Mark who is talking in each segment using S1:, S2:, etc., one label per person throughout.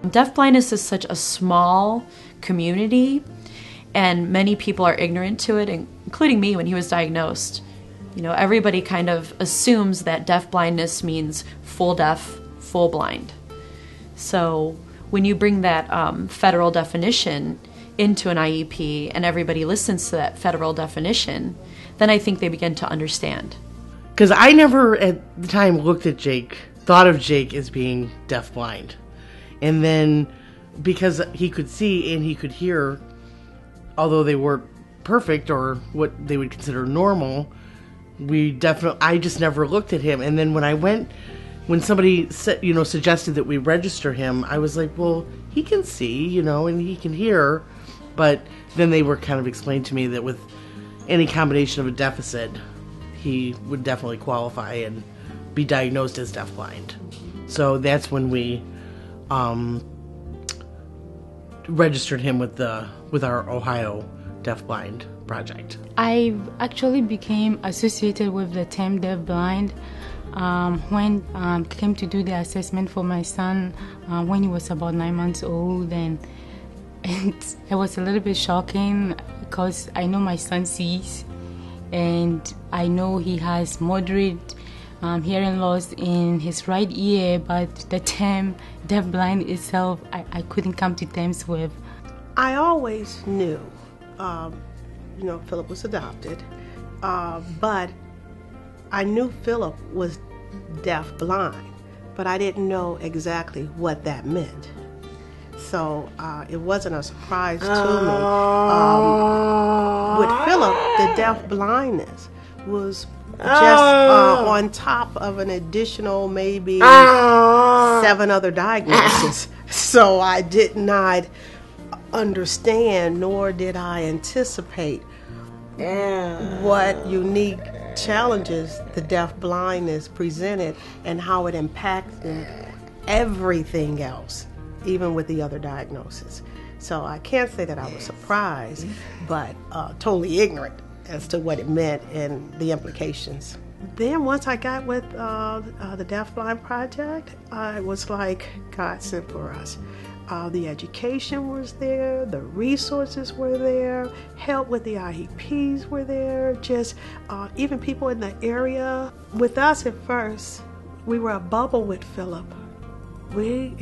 S1: Deafblindness is such a small community, and many people are ignorant to it, including me when he was diagnosed. You know, everybody kind of assumes that deafblindness means full deaf, full blind. So when you bring that federal definition into an IEP and everybody listens to that federal definition, then I think they begin to understand.
S2: Because I never at the time looked at Jake, thought of Jake as being deafblind. And then, because he could see and he could hear, although they weren't perfect or what they would consider normal, I just never looked at him. And then when somebody said, suggested that we register him, I was like, well, he can see, and he can hear. But then they were kind of explained to me that with any combination of a deficit, he would definitely qualify and be diagnosed as deafblind. So that's when we registered him with our Ohio Deafblind project.
S3: I actually became associated with the term deafblind when I came to do the assessment for my son when he was about 9 months old, and it was a little bit shocking because I know my son sees, and I know he has moderate hearing loss in his right ear, but the term deafblind itself, I couldn't come to terms with.
S4: I always knew, Philip was adopted, but I knew Philip was deafblind, but I didn't know exactly what that meant. So it wasn't a surprise to me. With Philip, the deafblindness was just on top of an additional maybe 7 other diagnoses. So I did not understand, nor did I anticipate what unique challenges the deafblindness presented and how it impacted everything else, even with the other diagnoses. So I can't say that I was surprised, but totally ignorant as to what it meant and the implications. Then once I got with the Deafblind Project, it was like God sent for us. The education was there, the resources were there, help with the IEPs were there, just even people in the area. With us at first, we were a bubble with Philip. I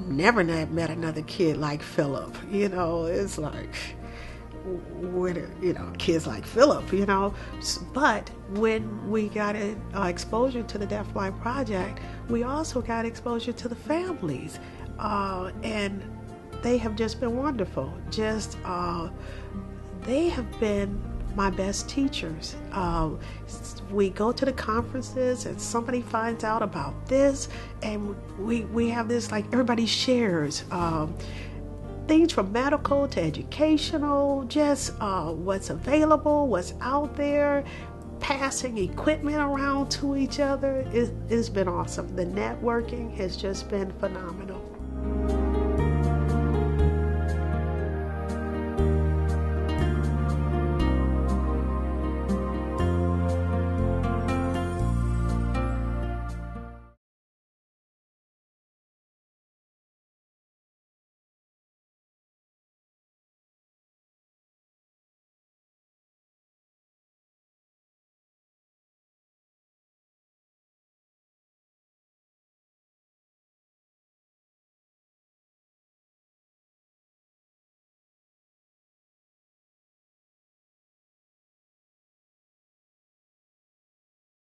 S4: never met another kid like Philip. It's like, kids like Philip, But when we got exposure to the Deafblind Project, we also got exposure to the families. And they have just been wonderful. They have been my best teachers. We go to the conferences and somebody finds out about this, and we have this, like, everybody shares things from medical to educational, just what's available, what's out there, passing equipment around to each other. It's been awesome. The networking has just been phenomenal.